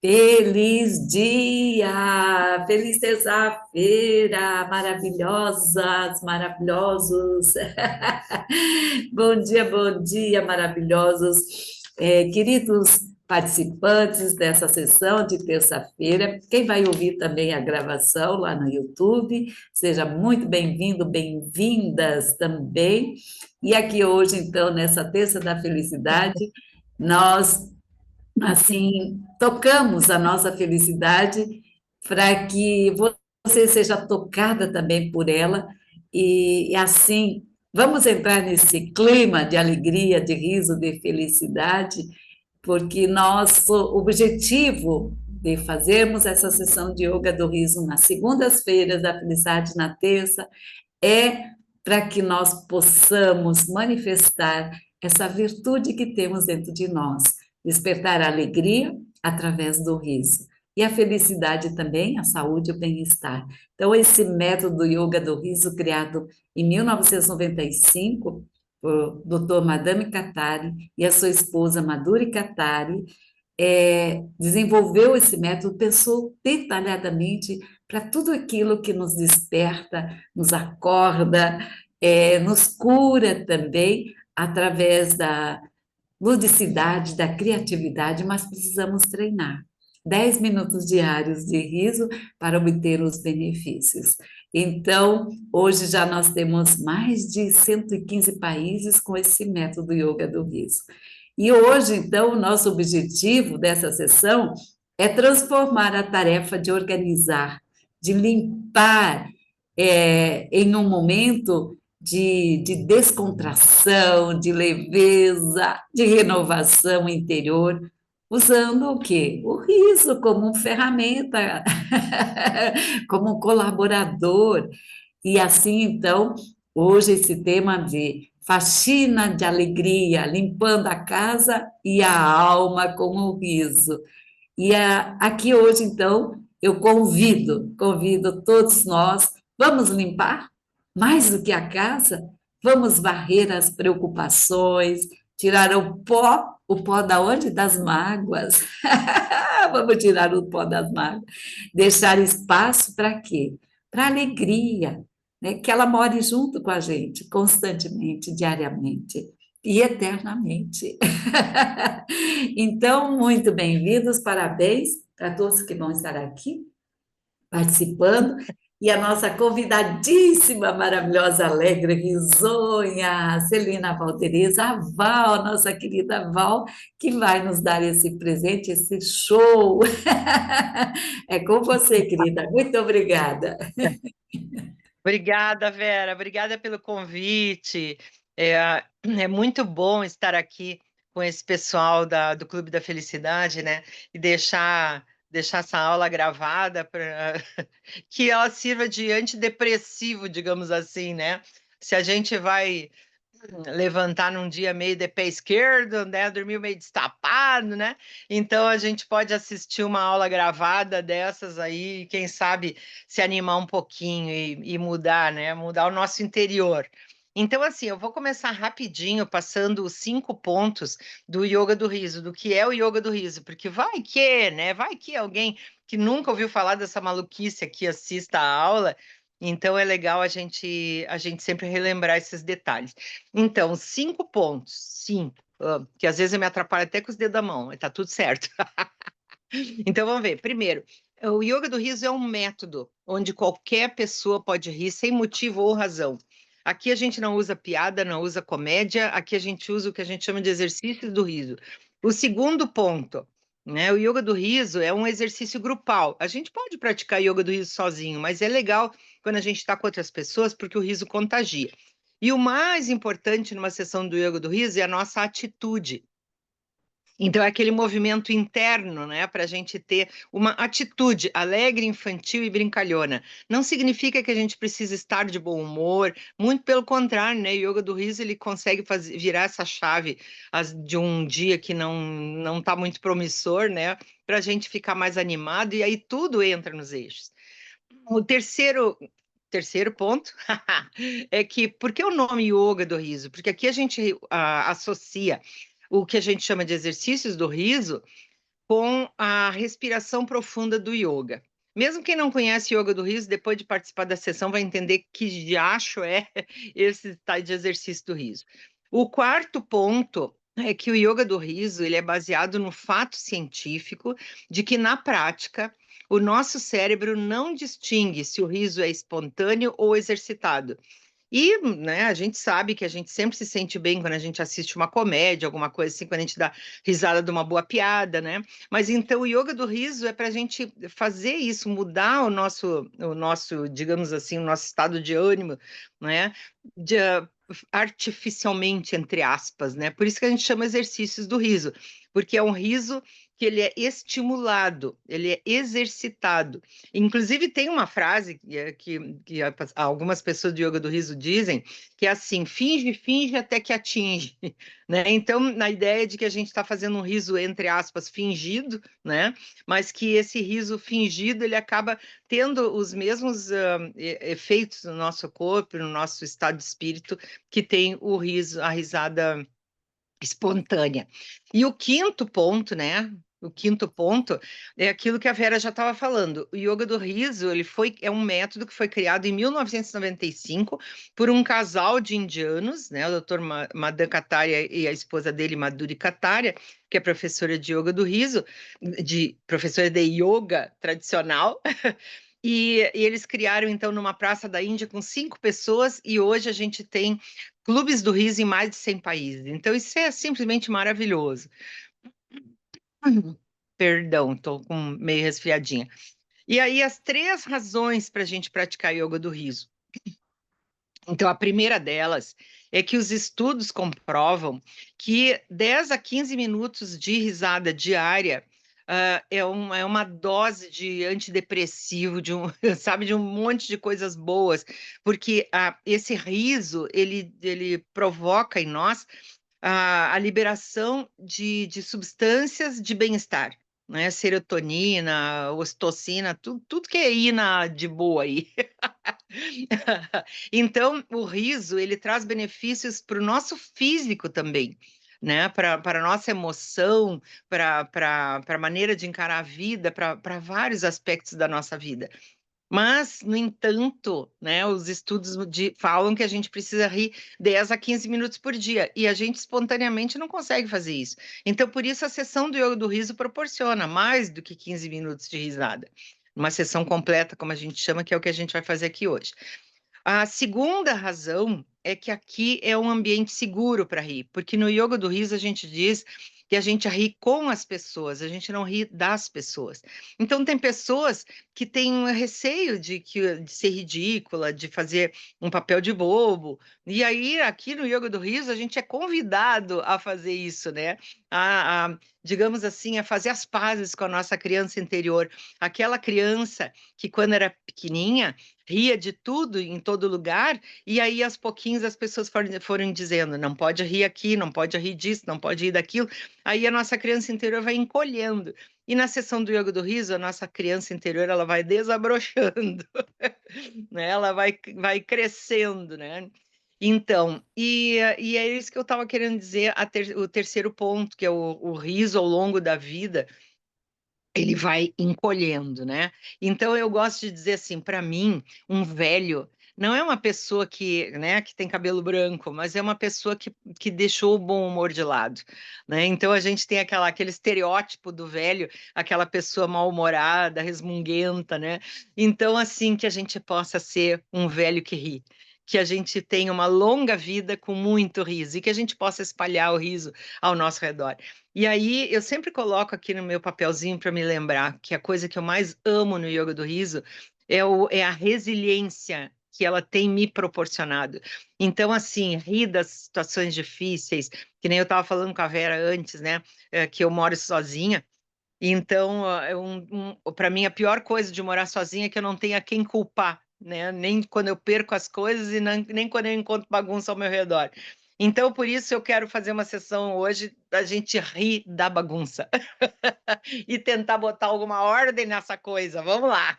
Feliz dia, feliz sexta-feira, maravilhosas, maravilhosos. Bom dia, maravilhosos. Queridos participantes dessa sessão de terça-feira, quem vai ouvir também a gravação lá no YouTube, seja muito bem-vindo, bem-vindas também. E aqui hoje, então, nessa terça da felicidade, nós assim, tocamos a nossa felicidade para que você seja tocada também por ela e assim vamos entrar nesse clima de alegria, de riso, de felicidade, porque nosso objetivo de fazermos essa sessão de yoga do riso nas segundas-feiras, da felicidade na terça, é para que nós possamos manifestar essa virtude que temos dentro de nós, despertar a alegria através do riso. E a felicidade também, a saúde e o bem-estar. Então, esse método yoga do riso, criado em 1995 por Dr. Madame Katari e a sua esposa Madhuri Katari, desenvolveu esse método, pensou detalhadamente para tudo aquilo que nos desperta, nos acorda, nos cura também, através da ludicidade, da criatividade, mas precisamos treinar. 10 minutos diários de riso para obter os benefícios. Então, hoje já nós temos mais de 115 países com esse método yoga do riso. E hoje, então, o nosso objetivo dessa sessão é transformar a tarefa de organizar, de limpar, em um momento de descontração, de leveza, de renovação interior, usando o quê? O riso como ferramenta, como um colaborador. E assim, então, hoje esse tema de faxina de alegria, limpando a casa e a alma com o riso. E aqui hoje, então, eu convido todos nós, vamos limpar mais do que a casa, vamos varrer as preocupações, tirar o pó da onde? Das mágoas. Vamos tirar o pó das mágoas, deixar espaço para quê? Para alegria, né? Que ela more junto com a gente, constantemente, diariamente e eternamente. Então, muito bem-vindos, parabéns para todos que vão estar aqui participando. E a nossa convidadíssima, maravilhosa, alegre, risonha, Celina Valdereza, a Val, nossa querida Val, que vai nos dar esse presente, esse show. É com você, querida. Muito obrigada. Obrigada, Vera. Obrigada pelo convite. É muito bom estar aqui com esse pessoal do Clube da Felicidade, né? E deixar essa aula gravada para que ela sirva de antidepressivo, digamos assim, né? Se a gente vai levantar num dia meio de pé esquerdo, né? Dormir meio destapado, né? Então a gente pode assistir uma aula gravada dessas aí, e quem sabe se animar um pouquinho e mudar, né? Mudar o nosso interior. Então, assim, eu vou começar rapidinho, passando os 5 pontos do yoga do riso, do que é o yoga do riso, porque vai que, né? Vai que alguém que nunca ouviu falar dessa maluquice aqui assista a aula. Então é legal a gente sempre relembrar esses detalhes. Então, 5 pontos, cinco, que às vezes eu me atrapalho até com os dedos da mão, mas tá tudo certo. Então, vamos ver. Primeiro, o yoga do riso é um método onde qualquer pessoa pode rir sem motivo ou razão. Aqui a gente não usa piada, não usa comédia, aqui a gente usa o que a gente chama de exercícios do riso. O segundo ponto, né? O yoga do riso é um exercício grupal. A gente pode praticar yoga do riso sozinho, mas é legal quando a gente está com outras pessoas, porque o riso contagia. E o mais importante numa sessão do yoga do riso é a nossa atitude. Então, é aquele movimento interno, né, para a gente ter uma atitude alegre, infantil e brincalhona. Não significa que a gente precisa estar de bom humor, muito pelo contrário, né? O yoga do riso ele consegue virar essa chave de um dia que não está muito promissor, né, para a gente ficar mais animado e aí tudo entra nos eixos. O terceiro ponto é que, por que o nome yoga do riso? Porque aqui a gente associa o que a gente chama de exercícios do riso com a respiração profunda do yoga. Mesmo quem não conhece yoga do riso, depois de participar da sessão, vai entender que diacho é esse tal de exercício do riso. O quarto ponto é que o yoga do riso ele é baseado no fato científico de que, na prática, o nosso cérebro não distingue se o riso é espontâneo ou exercitado. E, né, a gente sabe que a gente sempre se sente bem quando a gente assiste uma comédia, alguma coisa assim, quando a gente dá risada de uma boa piada, né? Mas então o yoga do riso é para a gente fazer isso, mudar o nosso, digamos assim, o nosso estado de ânimo, né? De, artificialmente, entre aspas, né? Por isso que a gente chama exercícios do riso, porque é um riso que ele é estimulado, ele é exercitado. Inclusive, tem uma frase que algumas pessoas do yoga do riso dizem, que é assim: finge, finge até que atinge. Né? Então, na ideia de que a gente está fazendo um riso, entre aspas, fingido, né? Mas que esse riso fingido ele acaba tendo os mesmos efeitos no nosso corpo, no nosso estado de espírito, que tem o riso, a risada espontânea. E o quinto ponto, né? O quinto ponto é aquilo que a Vera já estava falando. O yoga do riso, é um método que foi criado em 1995 por um casal de indianos, né? O Dr. Madan Kataria e a esposa dele, Madhuri Kataria, que é professora de yoga do riso, professora de yoga tradicional. E eles criaram, então, numa praça da Índia com 5 pessoas, e hoje a gente tem clubes do riso em mais de 100 países. Então, isso é simplesmente maravilhoso. Perdão, estou com meio resfriadinha. E aí, as 3 razões para a gente praticar yoga do riso. Então, a primeira delas é que os estudos comprovam que 10 a 15 minutos de risada diária é uma dose de antidepressivo, sabe, de um monte de coisas boas, porque esse riso, ele provoca em nós a liberação de substâncias de bem-estar, né? Serotonina, ocitocina, tudo que é ina de boa aí. Então, o riso, ele traz benefícios para o nosso físico também, né? Para a nossa emoção, para a maneira de encarar a vida, para vários aspectos da nossa vida. Mas, no entanto, né, os estudos falam que a gente precisa rir 10 a 15 minutos por dia, e a gente espontaneamente não consegue fazer isso. Então, por isso, a sessão do yoga do riso proporciona mais do que 15 minutos de risada. Uma sessão completa, como a gente chama, que é o que a gente vai fazer aqui hoje. A segunda razão é que aqui é um ambiente seguro para rir, porque no yoga do riso a gente diz que a gente ri com as pessoas, a gente não ri das pessoas. Então tem pessoas que têm um receio de ser ridícula, de fazer um papel de bobo. E aí aqui no yoga do riso a gente é convidado a fazer isso, né? Digamos assim, a fazer as pazes com a nossa criança interior, aquela criança que quando era pequenininha ria de tudo em todo lugar, e aí aos pouquinhos as pessoas foram dizendo, não pode rir aqui, não pode rir disso, não pode rir daquilo, aí a nossa criança interior vai encolhendo. E na sessão do yoga do riso, a nossa criança interior ela vai desabrochando, né? Ela vai crescendo, né? Então, e é isso que eu estava querendo dizer, o terceiro ponto, que é o riso ao longo da vida, ele vai encolhendo, né? Então eu gosto de dizer assim, para mim, um velho não é uma pessoa que, né, que tem cabelo branco, mas é uma pessoa que deixou o bom humor de lado, né? Então a gente tem aquele estereótipo do velho, aquela pessoa mal-humorada, resmunguenta, né? Então assim que a gente possa ser um velho que ri, que a gente tenha uma longa vida com muito riso e que a gente possa espalhar o riso ao nosso redor. E aí, eu sempre coloco aqui no meu papelzinho para me lembrar que a coisa que eu mais amo no yoga do riso é a resiliência que ela tem me proporcionado. Então, assim, rir das situações difíceis, que nem eu estava falando com a Vera antes, né? Que eu moro sozinha. Então, para mim, a pior coisa de morar sozinha é que eu não tenho a quem culpar, né? Nem quando eu perco as coisas e nem quando eu encontro bagunça ao meu redor. Então, por isso, eu quero fazer uma sessão hoje da gente rir da bagunça e tentar botar alguma ordem nessa coisa. Vamos lá.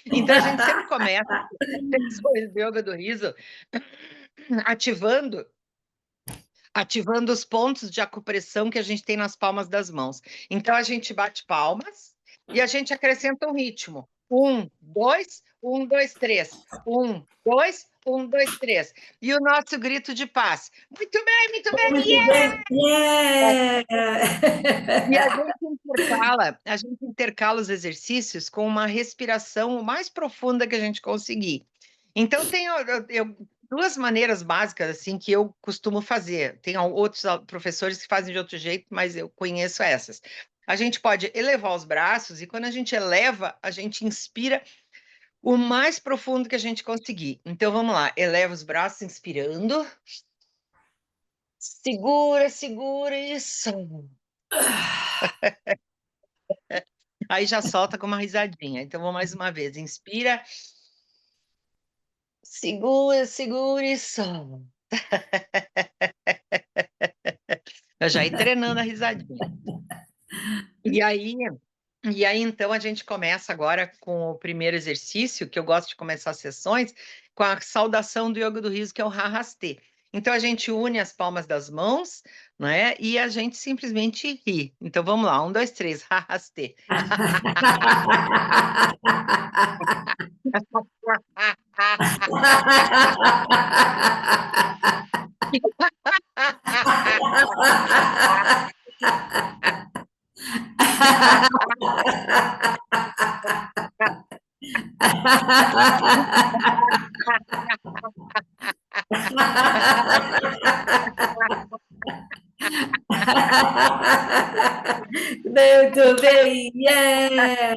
Então, a gente sempre começa as sessões de yoga do riso ativando ativando os pontos de acupressão que a gente tem nas palmas das mãos. Então, a gente bate palmas e a gente acrescenta um ritmo. 1, 2, 1, 2, 3. 1, 2, 1, 2, 3. E o nosso grito de paz. Muito bem, Muito bem. Yeah! E a gente intercala os exercícios com uma respiração o mais profunda que a gente conseguir. Então, tem duas maneiras básicas assim que eu costumo fazer. Tem outros professores que fazem de outro jeito, mas eu conheço essas. A gente pode elevar os braços e quando a gente eleva, a gente inspira o mais profundo que a gente conseguir. Então, vamos lá. Eleva os braços, inspirando. Segura, segura, isso. Aí já solta com uma risadinha. Então, vamos mais uma vez. Inspira. Segura, segura e solta. Eu já ia treinando a risadinha. E aí, então, a gente começa agora com o primeiro exercício, que eu gosto de começar as sessões, com a saudação do Yoga do Riso, que é o Namaste. Então, a gente une as palmas das mãos, né? E a gente simplesmente ri. Então, vamos lá. 1, 2, 3. Namaste. Muito bem, yeah!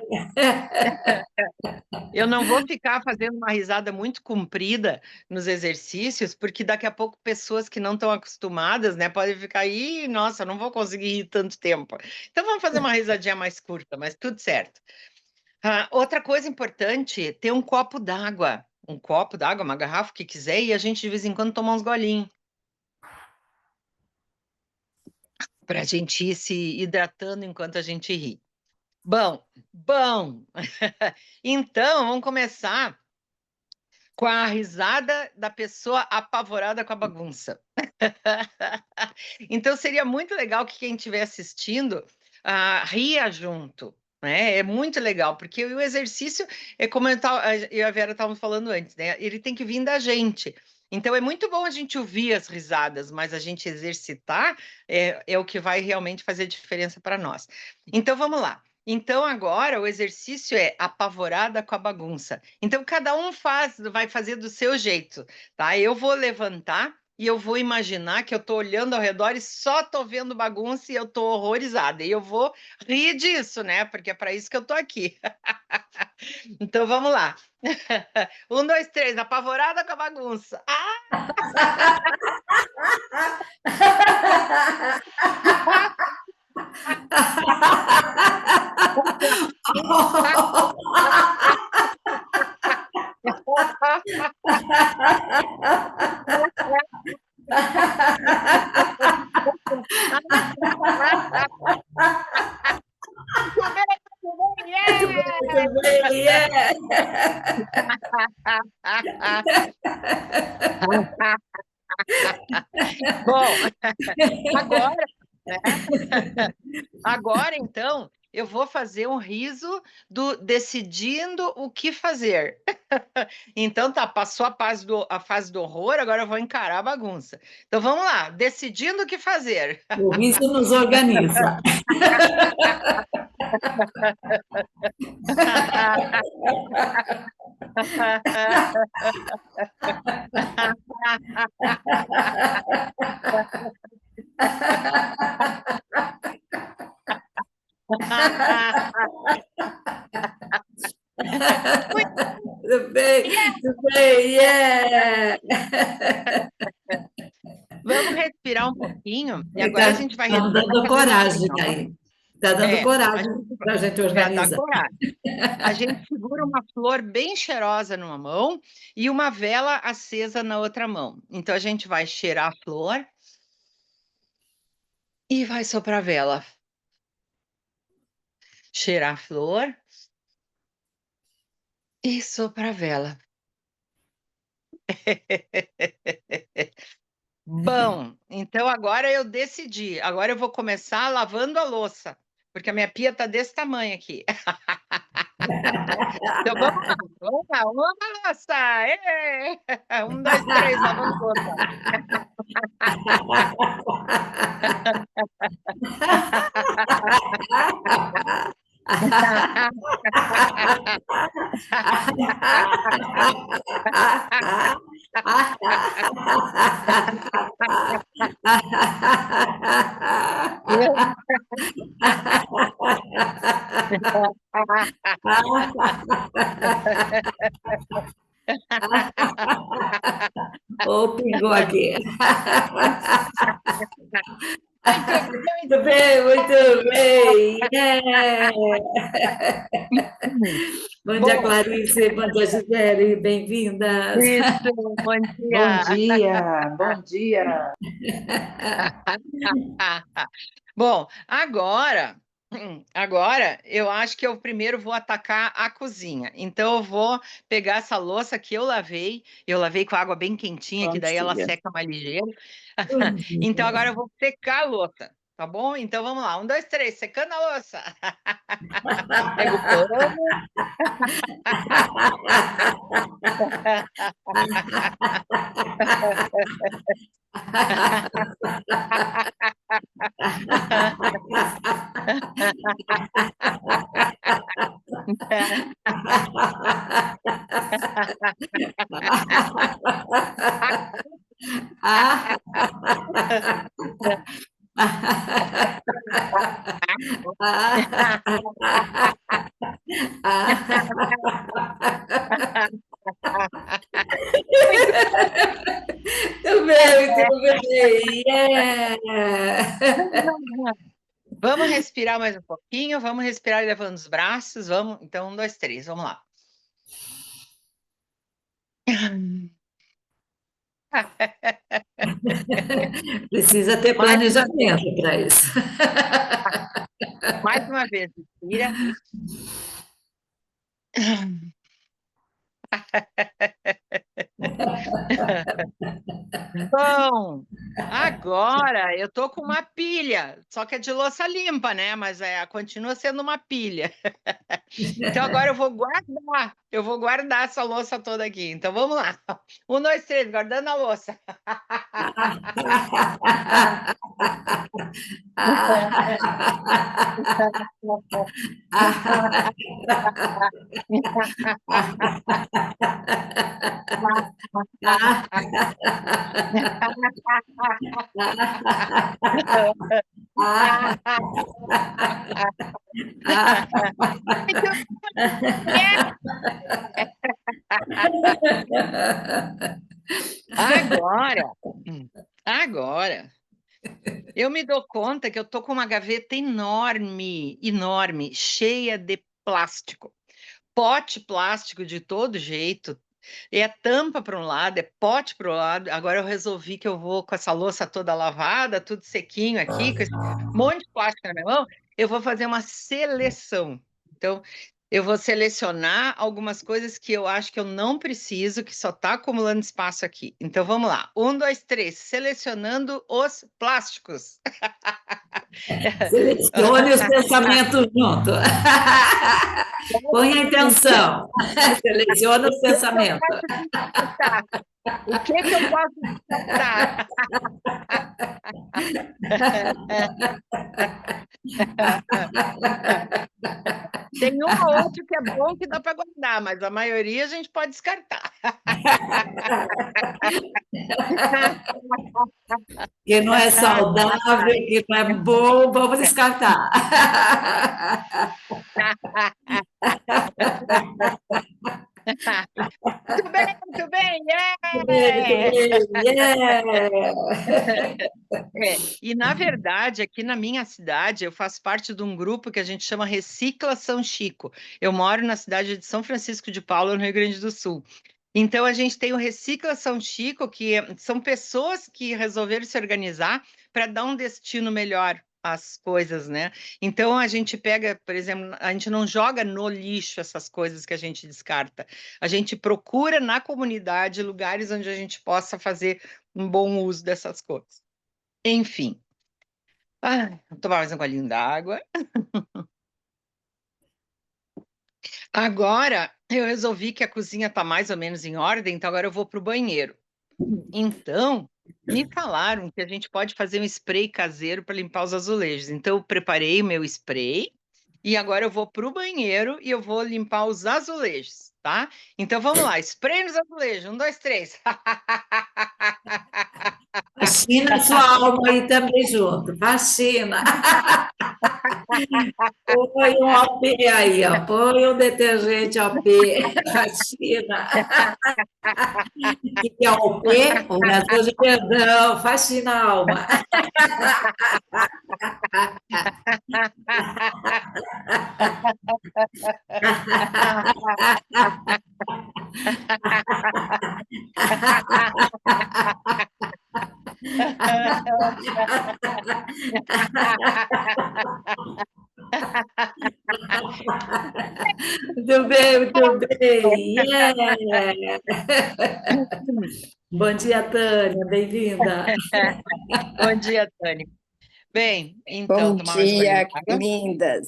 Eu não vou ficar fazendo uma risada muito comprida nos exercícios, porque daqui a pouco pessoas que não estão acostumadas, né, podem ficar aí, nossa, não vou conseguir rir tanto tempo. Então vamos fazer uma risadinha mais curta, mas tudo certo. Outra coisa importante, ter um copo d'água, uma garrafa, o que quiser, e a gente de vez em quando tomar uns golinhos, para a gente ir se hidratando enquanto a gente ri. Bom, bom. Então, vamos começar com a risada da pessoa apavorada com a bagunça. Então, seria muito legal que quem estiver assistindo ria junto. Né? É muito legal, porque o exercício é como eu e a Vera estavam falando antes, né? Ele tem que vir da gente. Então, é muito bom a gente ouvir as risadas, mas a gente exercitar é o que vai realmente fazer diferença para nós. Então, vamos lá. Então, agora o exercício é apavorada com a bagunça. Então, cada um vai fazer do seu jeito, tá? Eu vou levantar e eu vou imaginar que eu estou olhando ao redor e só estou vendo bagunça e eu estou horrorizada. E eu vou rir disso, né? Porque é para isso que eu estou aqui. Então, vamos lá. 1, 2, 3, apavorada com a bagunça. Muito bem, yeah! Bom, agora, né? Agora, então, eu vou fazer um riso do decidindo o que fazer. Então, tá, passou a fase do horror, agora eu vou encarar a bagunça. Então, vamos lá, decidindo o que fazer. O riso nos organiza. Tudo bem, tudo bem, yeah! Vamos respirar um pouquinho e agora a Está gente vai tá respirar dando fazendo coragem assim, ó. aí. Está dando A coragem gente para a gente já dá organizar. coragem. A gente segura uma flor bem cheirosa numa mão e uma vela acesa na outra mão. Então a gente vai cheirar a flor e vai soprar a vela. Cheirar a flor e soprar a vela. Bom, então agora eu decidi. Agora eu vou começar lavando a louça, porque a minha pia está desse tamanho aqui. Então vamos lá, louça! Ê! 1, 2, 3, lavando louça. Ô, pingou aqui. Muito bem, Muito bem. Yeah. bem. Bom dia, Bom, Clarice. Bom dia, Gisele. Bem-vindas. isso, bom Bom dia. dia, bom dia. Bom, agora eu acho que eu primeiro vou atacar a cozinha. Então eu vou pegar essa louça que eu lavei com água bem quentinha, Bom que daí ela dia. seca mais ligeiro. Bom dia. Então agora eu vou secar a louça, tá bom? Então vamos lá, 1, 2, 3, secando a louça. Pega o pano. Muito bem, muito bem. Yeah. Vamos respirar mais um pouquinho, vamos respirar levando os braços, vamos. Então, 1, 2, 3, vamos lá. Precisa ter planejamento para isso. Mais uma vez, respira. Bom, agora eu tô com uma pilha, só que é de louça limpa, né? Mas continua sendo uma pilha. Então agora eu vou guardar essa louça toda aqui. Então vamos lá. 1, 2, 3, guardando a louça. Agora, eu me dou conta que eu tô com uma gaveta enorme, enorme, cheia de plástico. Pote plástico de todo jeito. É tampa para um lado, é pote para o lado. Agora eu resolvi que eu vou com essa louça toda lavada, tudo sequinho aqui, com esse monte de plástico na minha mão, eu vou fazer uma seleção. Então, eu vou selecionar algumas coisas que eu acho que eu não preciso, que só está acumulando espaço aqui. Então, vamos lá. 1, 2, 3, selecionando os plásticos. Selecione os pensamentos junto. Põe a intenção. Selecione os pensamentos. O que eu posso descartar? Tem um ou outro que é bom que dá para guardar, mas a maioria a gente pode descartar. Que não é saudável, que não é bom, vamos descartar. Muito bem, E, na verdade, aqui na minha cidade, eu faço parte de um grupo que a gente chama Recicla São Chico. Eu moro na cidade de São Francisco de Paula, no Rio Grande do Sul. Então, a gente tem o Recicla São Chico, que são pessoas que resolveram se organizar para dar um destino melhor as coisas, né? Então a gente pega, por exemplo, a gente não joga no lixo essas coisas que a gente descarta. A gente procura na comunidade lugares onde a gente possa fazer um bom uso dessas coisas. Enfim. Vou tomar mais um golinho d'água. Agora eu resolvi que a cozinha está mais ou menos em ordem, então agora eu vou para o banheiro. Então, me falaram que a gente pode fazer um spray caseiro para limpar os azulejos. Então, eu preparei o meu spray e agora eu vou para o banheiro e eu vou limpar os azulejos, tá? Então, vamos lá, spray nos azulejos. 1, 2, 3. Faxina a sua alma aí também junto, faxina. Põe um OP aí, ó. Põe um detergente OP, faxina. O que é OP? Oração de perdão, faxina a alma. Muito bem, muito bem. Yeah. Bom dia, Tânia, bem-vinda. Bom dia, Tânia. Bem, então, Bom tomar mais um golinho dia, de água. lindas.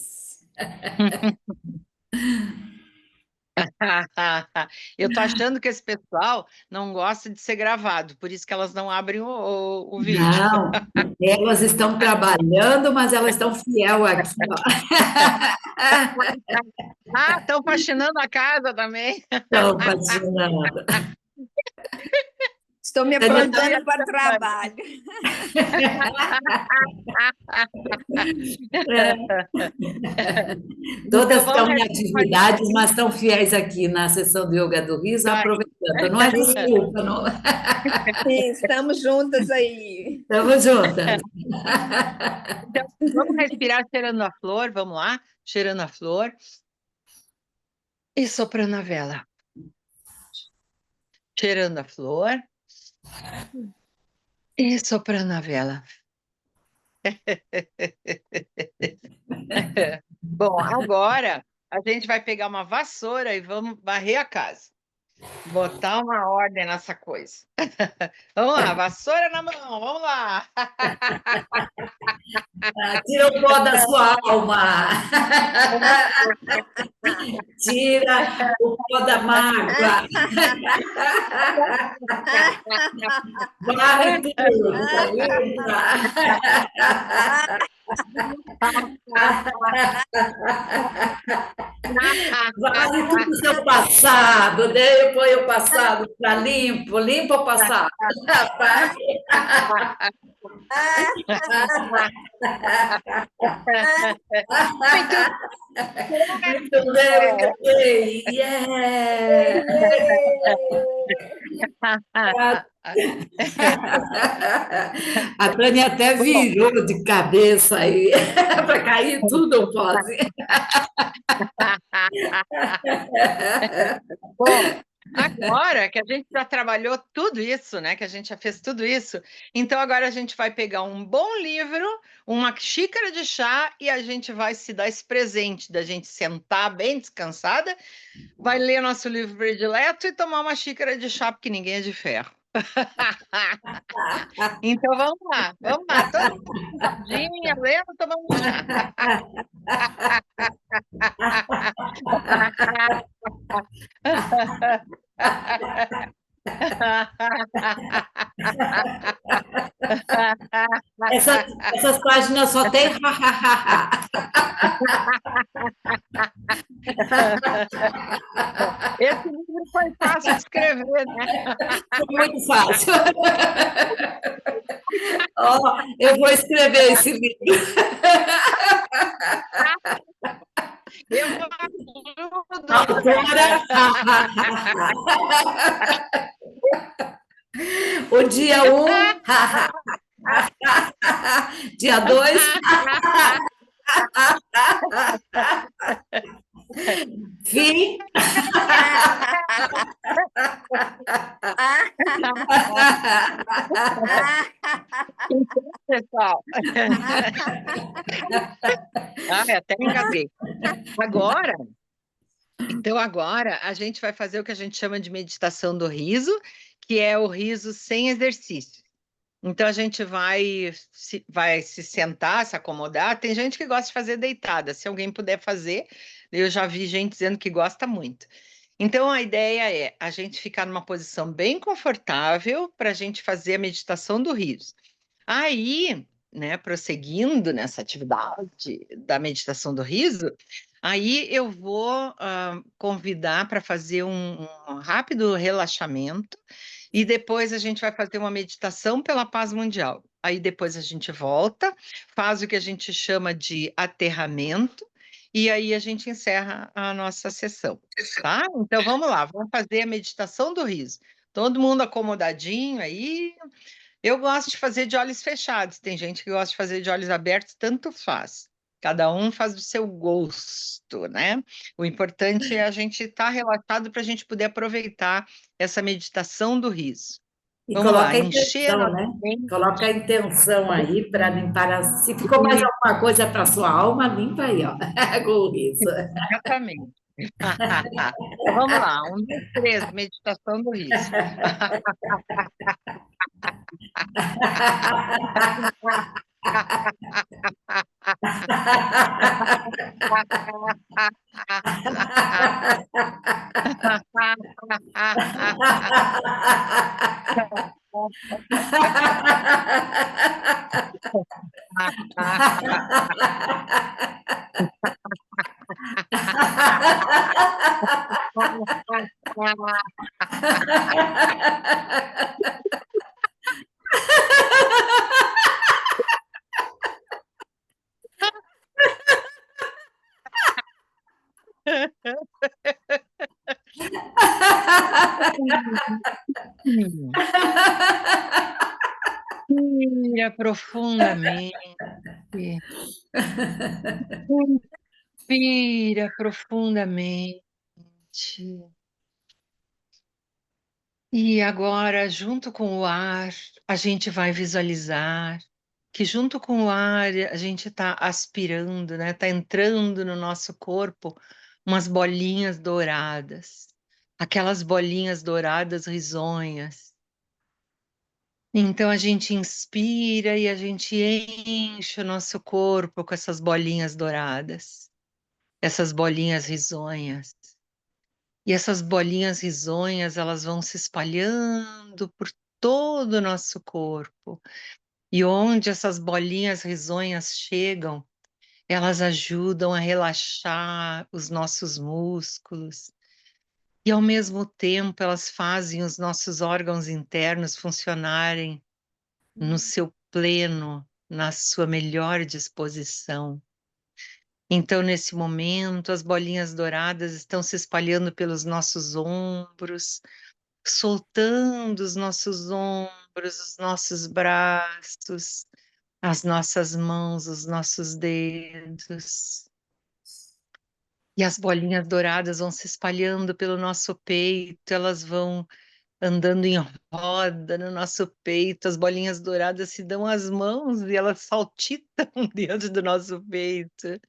Eu tô achando que esse pessoal não gosta de ser gravado, por isso que elas não abrem o vídeo. Não, elas estão trabalhando, mas elas estão fiel aqui, ó. Estão faxinando a casa também. Estão fascinando. Estou me Tânia, aprontando para o trabalho. Todas Então, estão vamos em atividades, mas estão fiéis aqui na sessão do Yoga do Riso, Vai. aproveitando. Não é desculpa, não. Sim, estamos juntas aí. Estamos juntas. Então, vamos respirar cheirando a flor, vamos lá? Cheirando a flor e soprando a vela. Cheirando a flor e soprando a vela. Bom, agora a gente vai pegar uma vassoura e vamos varrer a casa. Botar uma ordem nessa coisa. Vamos lá, vassoura na mão, vamos lá. Tira o pó da sua alma. Tira o pó da mágoa. Varre tudo. Varre tudo o seu passado. Daí eu ponho o passado para limpo. Limpa o passado. Muito bem, muito bem. Yeah. A Tânia até virou de cabeça aí, para cair tudo o pó. Bom, agora que a gente já trabalhou tudo isso, né? Que a gente já fez tudo isso, então agora a gente vai pegar um bom livro, uma xícara de chá e a gente vai se dar esse presente da gente sentar bem descansada, vai ler nosso livro predileto e tomar uma xícara de chá, porque ninguém é de ferro. Então vamos lá, todo mundo sentadinha, lendo, tomando chá. Essas páginas só tem Esse livro foi fácil de escrever, né? Foi muito fácil. Oh, eu vou escrever esse livro. Eu ajudo. Autora. O dia 1, dia 2. Fim. Pessoal, Ai, até engasguei. Agora a gente vai fazer o que a gente chama de meditação do riso, que é o riso sem exercício. Então a gente vai se sentar, se acomodar. Tem gente que gosta de fazer deitada. Se alguém puder fazer, eu já vi gente dizendo que gosta muito. Então a ideia é a gente ficar numa posição bem confortável para a gente fazer a meditação do riso. Aí, né, prosseguindo nessa atividade da meditação do riso, aí eu vou convidar para fazer um rápido relaxamento e depois a gente vai fazer uma meditação pela paz mundial. Aí depois a gente volta, faz o que a gente chama de aterramento e aí a gente encerra a nossa sessão, tá? Então vamos lá, vamos fazer a meditação do riso. Todo mundo acomodadinho aí. Eu gosto de fazer de olhos fechados. Tem gente que gosta de fazer de olhos abertos, tanto faz. Cada um faz do seu gosto, né? O importante é a gente estar relaxado para a gente poder aproveitar essa meditação do riso. E Vamos lá, coloca a encher intenção, nossa né? mente. Coloca a intenção aí para limpar. Se ficou mais alguma coisa para sua alma, limpa aí, ó, com o riso. Exatamente. Então, vamos lá, 1, 2, 3, meditação do riso. Respira profundamente. Respira profundamente. E agora, junto com o ar, a gente vai visualizar que junto com o ar a gente está aspirando, né? Está entrando no nosso corpo umas bolinhas douradas, aquelas bolinhas douradas risonhas. Então a gente inspira e a gente enche o nosso corpo com essas bolinhas douradas, essas bolinhas risonhas. E essas bolinhas risonhas, elas vão se espalhando por todo o nosso corpo. E onde essas bolinhas risonhas chegam, elas ajudam a relaxar os nossos músculos. E ao mesmo tempo, elas fazem os nossos órgãos internos funcionarem no seu pleno, na sua melhor disposição. Então, nesse momento, as bolinhas douradas estão se espalhando pelos nossos ombros, soltando os nossos ombros, os nossos braços, as nossas mãos, os nossos dedos. E as bolinhas douradas vão se espalhando pelo nosso peito, elas vão andando em roda no nosso peito, as bolinhas douradas se dão as mãos e elas saltitam dentro do nosso peito.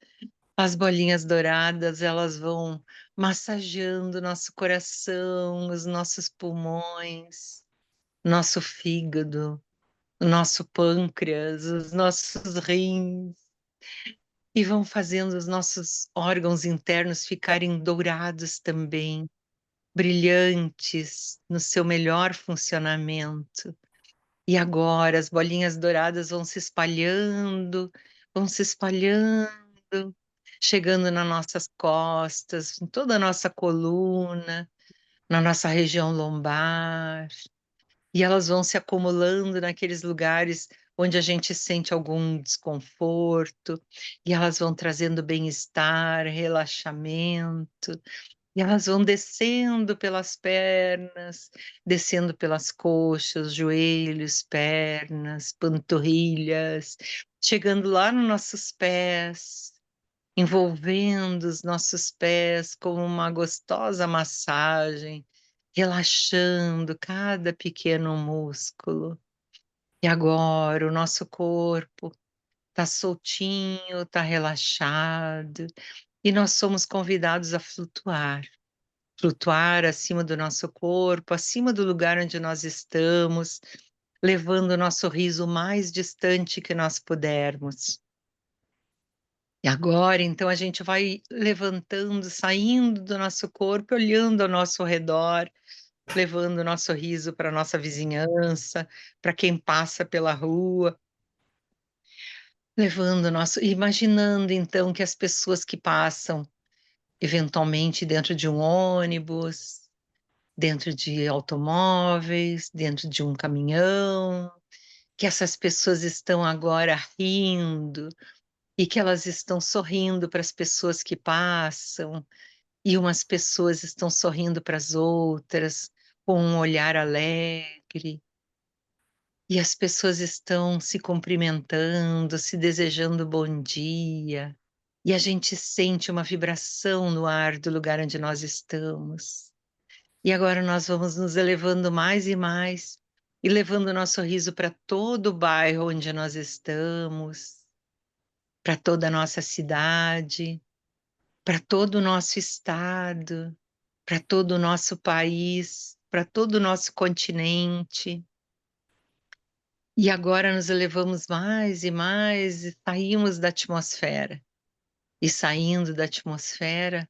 As bolinhas douradas, elas vão massageando nosso coração, os nossos pulmões, nosso fígado, o nosso pâncreas, os nossos rins, e vão fazendo os nossos órgãos internos ficarem dourados também, brilhantes no seu melhor funcionamento. E agora as bolinhas douradas vão se espalhando, chegando nas nossas costas, em toda a nossa coluna, na nossa região lombar, e elas vão se acumulando naqueles lugares onde a gente sente algum desconforto, e elas vão trazendo bem-estar, relaxamento, e elas vão descendo pelas pernas, descendo pelas coxas, joelhos, pernas, panturrilhas, chegando lá nos nossos pés, envolvendo os nossos pés como uma gostosa massagem, relaxando cada pequeno músculo. E agora o nosso corpo tá soltinho, tá relaxado, e nós somos convidados a flutuar. Flutuar acima do nosso corpo, acima do lugar onde nós estamos, levando o nosso riso o mais distante que nós pudermos. E agora, então, a gente vai levantando, saindo do nosso corpo, olhando ao nosso redor, levando o nosso riso para a nossa vizinhança, para quem passa pela rua, levando o nosso, imaginando então que as pessoas que passam eventualmente dentro de um ônibus, dentro de automóveis, dentro de um caminhão, que essas pessoas estão agora rindo e que elas estão sorrindo para as pessoas que passam, e umas pessoas estão sorrindo para as outras com um olhar alegre. E as pessoas estão se cumprimentando, se desejando bom dia, e a gente sente uma vibração no ar do lugar onde nós estamos. E agora nós vamos nos elevando mais e mais, e levando o nosso riso para todo o bairro onde nós estamos, para toda a nossa cidade, para todo o nosso estado, para todo o nosso país, para todo o nosso continente. E agora nos elevamos mais e mais e saímos da atmosfera. E saindo da atmosfera,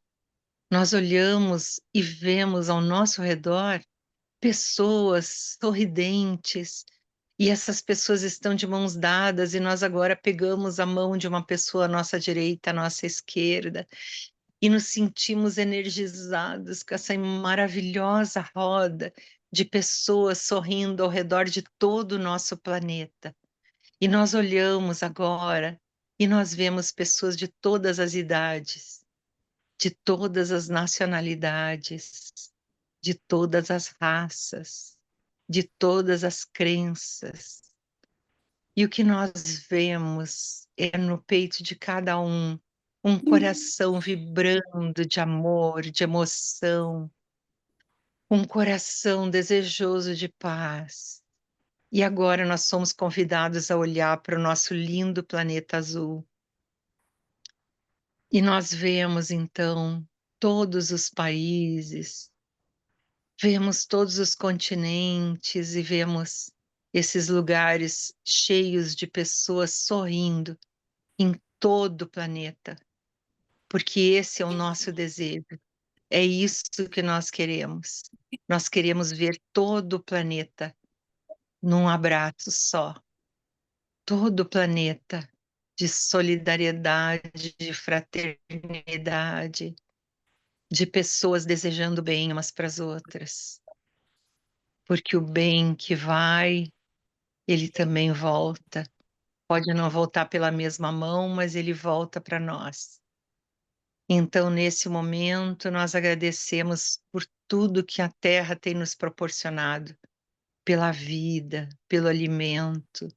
nós olhamos e vemos ao nosso redor pessoas sorridentes, e essas pessoas estão de mãos dadas, e nós agora pegamos a mão de uma pessoa à nossa direita, à nossa esquerda, e nos sentimos energizados com essa maravilhosa roda de pessoas sorrindo ao redor de todo o nosso planeta. E nós olhamos agora e nós vemos pessoas de todas as idades, de todas as nacionalidades, de todas as raças, de todas as crenças. E o que nós vemos é no peito de cada um coração vibrando de amor, de emoção, um coração desejoso de paz. E agora nós somos convidados a olhar para o nosso lindo planeta azul. E nós vemos então todos os países, vemos todos os continentes e vemos esses lugares cheios de pessoas sorrindo em todo o planeta, porque esse é o nosso desejo. É isso que nós queremos. Nós queremos ver todo o planeta num abraço só. Todo o planeta de solidariedade, de fraternidade, de pessoas desejando bem umas para as outras. Porque o bem que vai, ele também volta. Pode não voltar pela mesma mão, mas ele volta para nós. Então, nesse momento, nós agradecemos por tudo que a Terra tem nos proporcionado, pela vida, pelo alimento,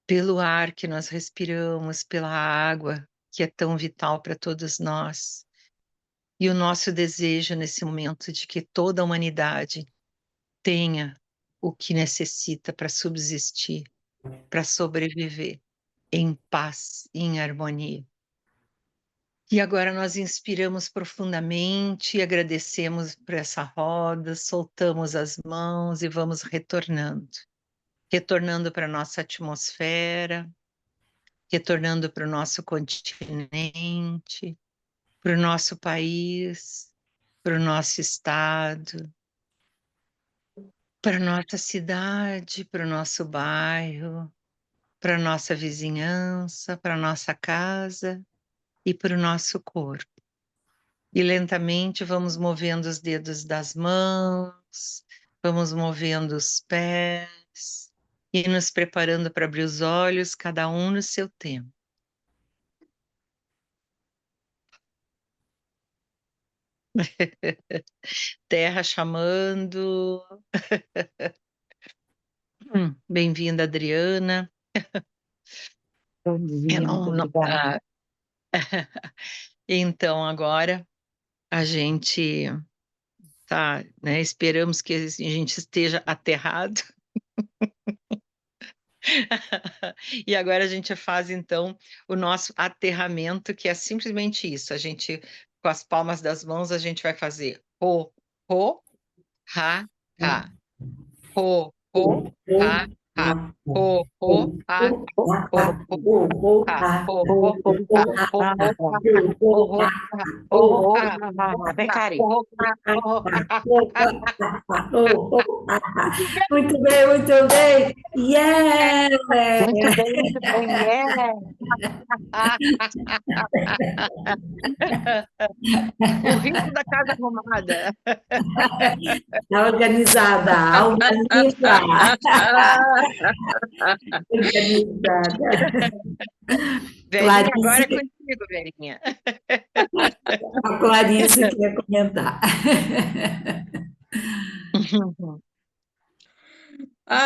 pelo ar que nós respiramos, pela água, que é tão vital para todos nós. E o nosso desejo nesse momento de que toda a humanidade tenha o que necessita para subsistir, para sobreviver em paz e em harmonia. E agora nós inspiramos profundamente, agradecemos por essa roda, soltamos as mãos e vamos retornando. Retornando para a nossa atmosfera, retornando para o nosso continente, para o nosso país, para o nosso estado, para a nossa cidade, para o nosso bairro, para a nossa vizinhança, para a nossa casa e para o nosso corpo. E lentamente vamos movendo os dedos das mãos, vamos movendo os pés e nos preparando para abrir os olhos, cada um no seu tempo. Terra chamando. Bem-vinda, Adriana. Bom dia, muito obrigada. Então, agora a gente tá, né? Esperamos que a gente esteja aterrado E agora a gente faz, então, o nosso aterramento, que é simplesmente isso. A gente, com as palmas das mãos, a gente vai fazer ho, ho, ha, ha. Ho, ho, ha, ha. Ho, ho, ha, ho, ho, ha. Ho, ho, ha. Ho, ho, ha. Ho, ho, ha. Ho, ho, ha. Vem, Cari. Ho, ho, ha. Ho, ho, ha. Muito bem, muito bem. Yeah! Muito bem, é. O riso da casa arrumada. Tá organizada, alma limpa. Organizada. Velhinha, agora é Clarice, contigo, velhinha. a Clarice quer comentar.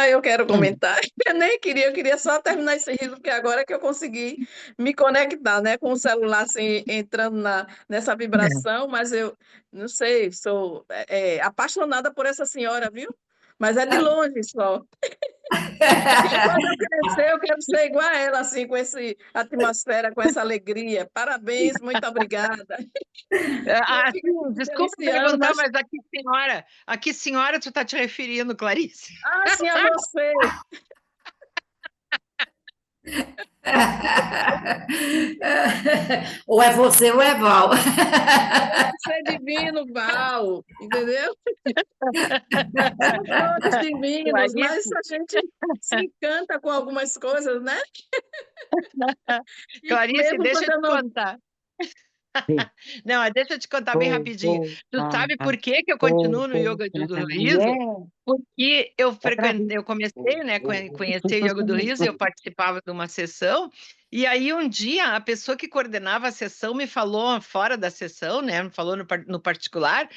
Eu quero comentar. Eu nem queria, eu queria só terminar esse riso, porque agora que eu consegui me conectar, né, com o celular assim, entrando nessa vibração, mas eu não sei, sou apaixonada por essa senhora, viu? Mas é de longe só. E quando eu crescer, eu quero ser igual a ela, assim, com essa atmosfera, com essa alegria. Parabéns, muito obrigada. Eu fico Sim, desculpa deliciando, perguntar, mas mas a que senhora tu está te referindo, Clarice? sim, a você. Ou é você ou é Val. Ser divino, Val, entendeu? Somos todos divinos, mas Clarice, a gente se encanta com algumas coisas, né? E Clarice, mesmo deixa quando eu eu te não. contar. Não, deixa eu te contar bem rapidinho. Tu sabe por que que eu continuo no yoga do riso? Porque eu comecei, né, conhecer o yoga do riso, eu participava de uma sessão, e aí um dia a pessoa que coordenava a sessão me falou fora da sessão, né, me falou no particular,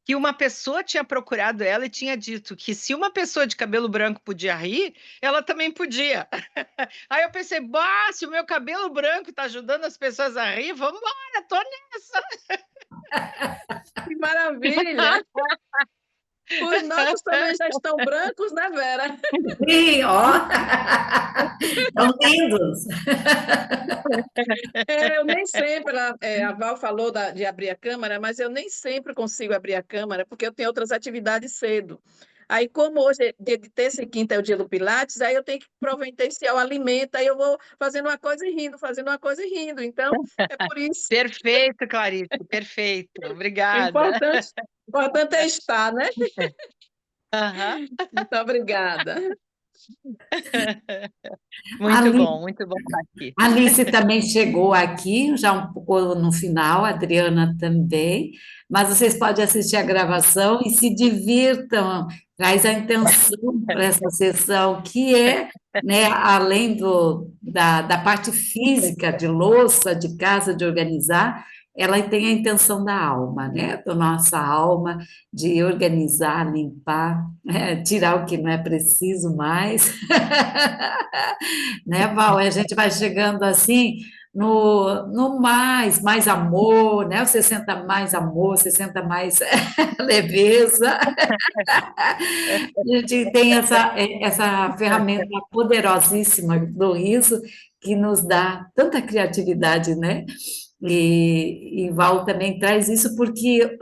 que uma pessoa tinha procurado ela e tinha dito que se uma pessoa de cabelo branco podia rir, ela também podia. Aí eu pensei, bah, se o meu cabelo branco está ajudando as pessoas a rir, vamos embora, tô nessa. Que maravilha! Os nossos também já estão brancos, né, Vera? Sim, ó. Estão lindos. Eu nem sempre, a Val falou de abrir a câmara, mas eu nem sempre consigo abrir a câmara, porque eu tenho outras atividades cedo. Aí, como hoje é dia de terça e quinta é o dia do Pilates, aí eu tenho que providenciar o alimento, aí eu vou fazendo uma coisa e rindo, fazendo uma coisa e rindo. Então, é por isso. Perfeito, Clarice, perfeito. O Obrigada. importante é estar, né? Aham. Muito obrigada. Muito bom estar aqui. A Alice também chegou aqui, já um pouco no final, a Adriana também, mas vocês podem assistir a gravação e se divirtam, traz a intenção para essa sessão, que é, né, além da parte física, de louça, de casa, de organizar, ela tem a intenção da alma, né, da nossa alma, de organizar, limpar, tirar o que não é preciso mais. Né, Val? E a gente vai chegando assim no mais amor, né? Você senta mais amor, você senta mais leveza. A gente tem essa ferramenta poderosíssima do riso que nos dá tanta criatividade, né? E Val também traz isso porque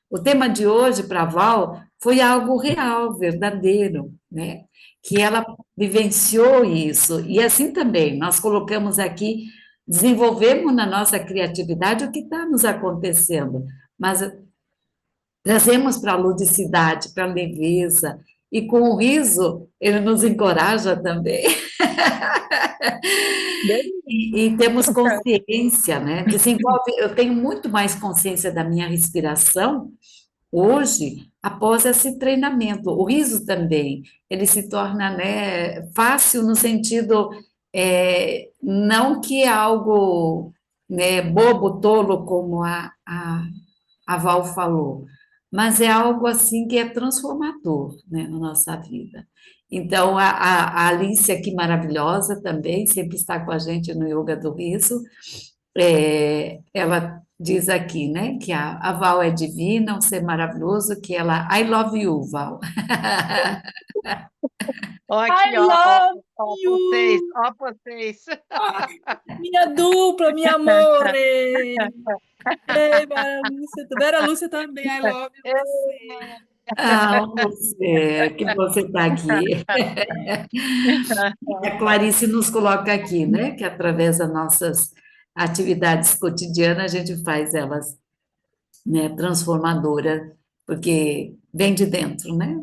o tema de hoje para Val foi algo real, verdadeiro, né? Que ela vivenciou isso. E assim também, nós colocamos aqui, desenvolvemos na nossa criatividade o que está nos acontecendo, mas trazemos para a ludicidade, para a leveza, e com o riso, ele nos encoraja também. E temos consciência, né? Desenvolve, eu tenho muito mais consciência da minha respiração hoje, após esse treinamento. O riso também, ele se torna, né, fácil no sentido, não que é algo, né, bobo, tolo, como a Val falou, mas é algo assim que é transformador, né, na nossa vida. Então, a Alice aqui, maravilhosa também, sempre está com a gente no Yoga do Riso, ela diz aqui, né? Que a Val é divina, um ser maravilhoso, que ela... I love you, Val. Ó I aqui, love ó vocês, you! ó vocês. Minha dupla, minha amore! Ei, Vera Lúcia também, I love você. Ah, você, que você está aqui. A Clarice nos coloca aqui, né? Que através das nossas atividades cotidianas a gente faz elas, né, transformadora, porque vem de dentro, né?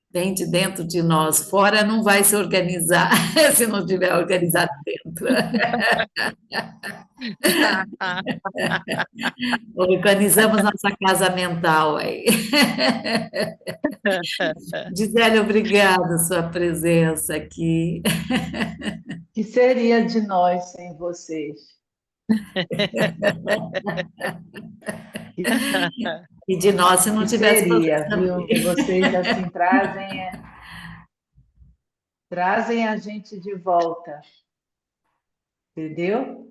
Vem de dentro de nós. Fora não vai se organizar se não tiver organizado dentro. Organizamos nossa casa mental aí. Gisele, obrigada sua presença aqui. Que seria de nós sem vocês? E de nós se não Que tivesse vocês seria, viu? também. Vocês assim trazem a gente de volta, entendeu?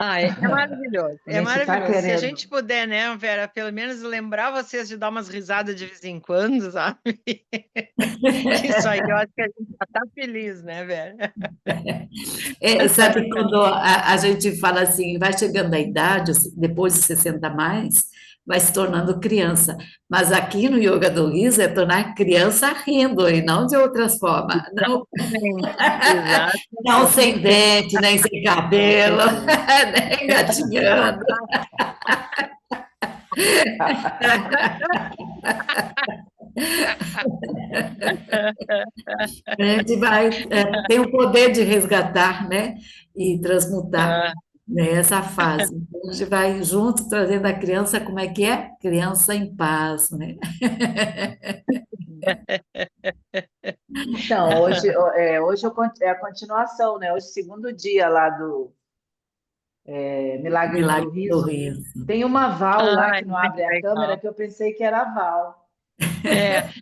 É maravilhoso, A é gente está maravilhoso. Se a querendo. gente puder, né, Vera, pelo menos lembrar vocês de dar umas risadas de vez em quando, sabe? Isso aí eu acho que a gente já está feliz, né, Vera? Sabe quando a gente fala assim, vai chegando a idade, depois de 60 a mais, vai se tornando criança. Mas aqui no Yoga do Riso é tornar criança rindo e não de outras formas. Não, Exato. não sem dente, nem sem cabelo, nem gatinhando. A gente vai, tem o poder de resgatar, né? E transmutar, né, essa fase. Então, a gente vai junto trazendo a criança, como é que é? Criança em paz, né? Então, hoje é a continuação, né? Hoje, segundo dia lá do Milagre do Milagre do Riso. Riso. Tem uma Val lá que não Muito abre a legal. câmera que eu pensei que era a Val.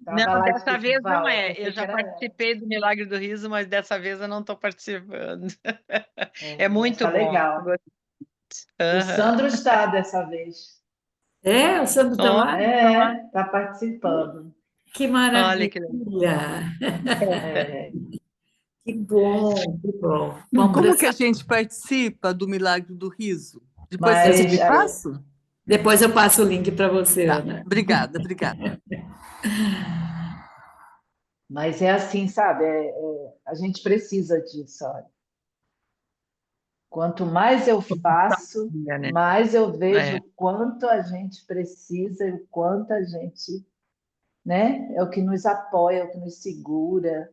Tava Não, lá dessa escrito vez não Val, eu é. pensei Eu que já era ela. participei do Milagre do Riso, mas dessa vez eu não estou participando. É muito Tá bom. legal. O Aham. Sandro está dessa vez. O Sandro está lá? Está participando. Que Olha que maravilha! É. Que bom, que bom. Vamos Como que começar. a gente participa do Milagre do Riso? Depois Mas, você me passa? Depois eu passo o link para você, Tá, Ana. obrigada. Mas é assim, sabe? A gente precisa disso, olha. Quanto mais eu faço, né? mais eu vejo o quanto a gente precisa e o quanto a gente, né? É o que nos apoia, é o que nos segura,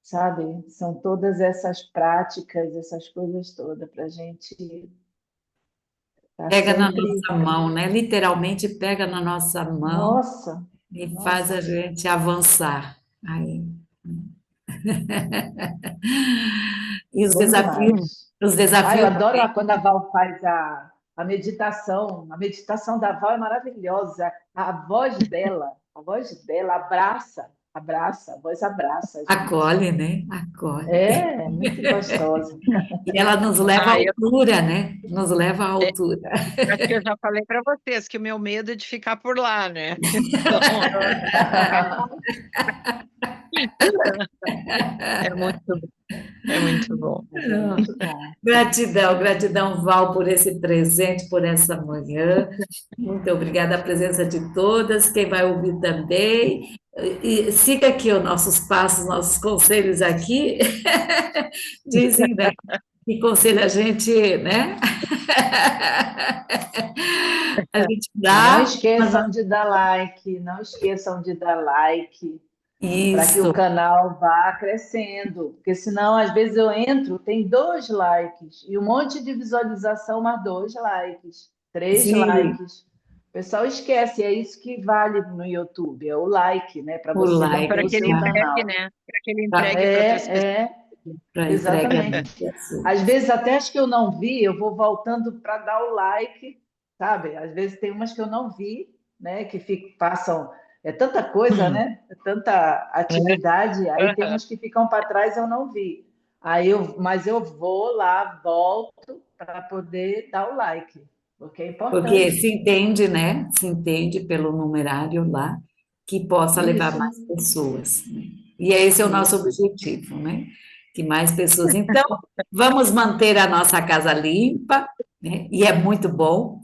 sabe? São todas essas práticas, essas coisas todas para a gente estar Pega na sempre. nossa mão, né? Literalmente pega na nossa mão Nossa, e nossa. faz a gente avançar. Aí. E os Bom desafios, demais. os desafios. Eu adoro lá quando a Val faz a meditação. A meditação da Val é maravilhosa. A voz dela abraça, a voz abraça a gente. Acolhe, né? Acolhe. É muito gostosa. E ela nos leva à altura, né? Nos leva à altura. Acho que eu já falei para vocês que o meu medo é de ficar por lá, né? É muito bom. É muito bom. Muito bom. Gratidão, Val, por esse presente, por essa manhã. Muito obrigada a presença de todas, quem vai ouvir também. E siga aqui os nossos passos, nossos conselhos aqui. Dizem, né? Que conselho a gente, né? A gente dá. Não esqueçam de dar like, para que o Isso, canal vá crescendo, porque senão às vezes eu entro, tem 2 likes e um monte de visualização, mas 2 likes, 3 sim, likes. O pessoal esquece, é isso que vale no YouTube, é o like, né? Para o você like, Para manter o que seu ele canal. entregue, né? Para que ele entregue para outras pessoas. para Exatamente. Às vezes até as que eu não vi, eu vou voltando para dar o like, sabe? Às vezes tem umas que eu não vi, né? Que passam. É tanta coisa, né? É tanta atividade. Aí tem umas que ficam para trás, eu não vi. Mas eu vou lá, volto para poder dar o like. porque é Porque importante. se entende, né? Se entende pelo numerário lá, que possa levar Isso, mais pessoas, né? E esse é o nosso isso. objetivo, né? Que mais pessoas. Então, vamos manter a nossa casa limpa, né? E é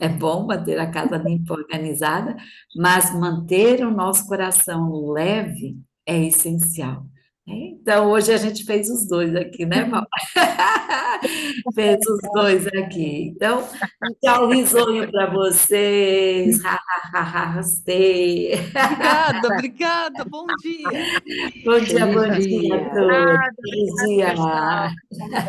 bom manter a casa limpa, organizada, mas manter o nosso coração leve é essencial, né? Então, hoje a gente fez os dois aqui, né, Paula? Fez os dois aqui. Então, um tchau risonho para vocês. Ha, ha, ha, ha, rastei. Obrigada, obrigada. Bom dia. Bom Feliz dia a dia. todos. Obrigada, Feliz obrigada, pessoal. dia.